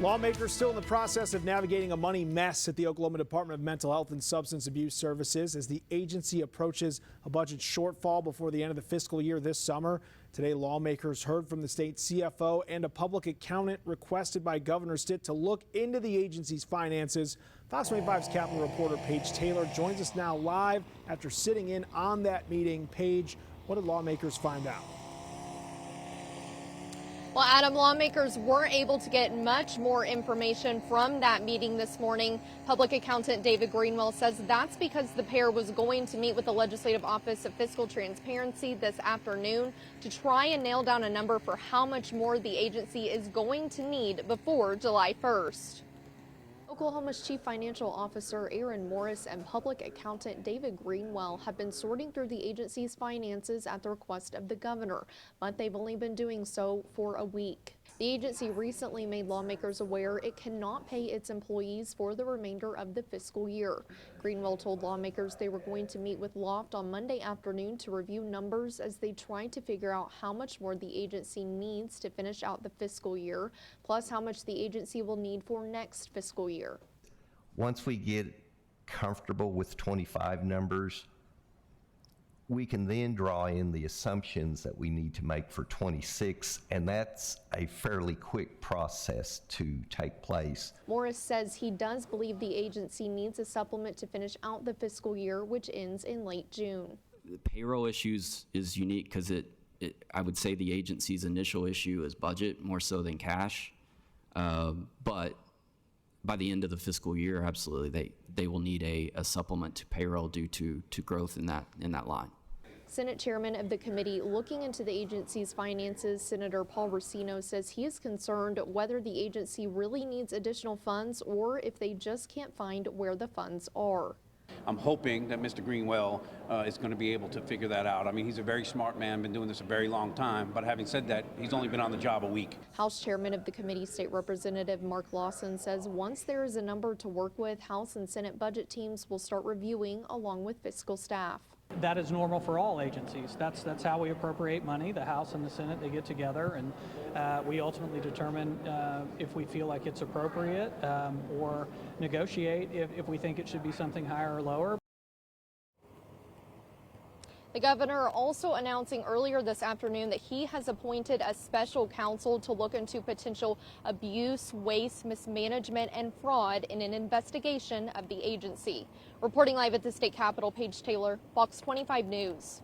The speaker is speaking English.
Lawmakers still in the process of navigating a money mess at the Oklahoma Department of Mental Health and Substance Abuse Services as the agency approaches a budget shortfall before the end of the fiscal year this summer. Today, lawmakers heard from the state CFO and a public accountant requested by Governor Stitt to look into the agency's finances. Fox 25's Capitol reporter Paige Taylor joins us now live after sitting in on that meeting. Paige, what did lawmakers find out? Well, Adam, lawmakers weren't able to get much more information from that meeting this morning. Public Accountant David Greenwell says that's because the pair was going to meet with the Legislative Office of Fiscal Transparency this afternoon to try and nail down a number for how much more the agency is going to need before July 1st. Oklahoma's Chief Financial Officer Aaron Morris and Public Accountant David Greenwell have been sorting through the agency's finances at the request of the governor, but they've only been doing so for a week. The agency recently made lawmakers aware it cannot pay its employees for the remainder of the fiscal year. Greenwell told lawmakers they were going to meet with Loft on Monday afternoon to review numbers as they try to figure out how much more the agency needs to finish out the fiscal year, plus how much the agency will need for next fiscal year. Once we get comfortable with 25 numbers, we can then draw in the assumptions that we need to make for 26, and that's a fairly quick process to take place. Morris says he does believe the agency needs a supplement to finish out the fiscal year, which ends in late June. The payroll issues is unique because I would say the agency's initial issue is budget more so than cash, but by the end of the fiscal year, absolutely, they will need a supplement to payroll due to growth in that line. Senate Chairman of the committee looking into the agency's finances, Senator Paul Racino, says he is concerned whether the agency really needs additional funds or if they just can't find where the funds are. I'm hoping that Mr. Greenwell is going to be able to figure that out. I mean, he's a very smart man, been doing this a very long time, but having said that, he's only been on the job a week. House Chairman of the committee, State Representative Mark Lawson, says once there is a number to work with, House and Senate budget teams will start reviewing along with fiscal staff. That is normal for all agencies. That's how we appropriate money. The House and the Senate, they get together and we ultimately determine if we feel like it's appropriate or negotiate if we think it should be something higher or lower. The governor also announcing earlier this afternoon that he has appointed a special counsel to look into potential abuse, waste, mismanagement, and fraud in an investigation of the agency. Reporting live at the state capitol, Paige Taylor, Fox 25 News.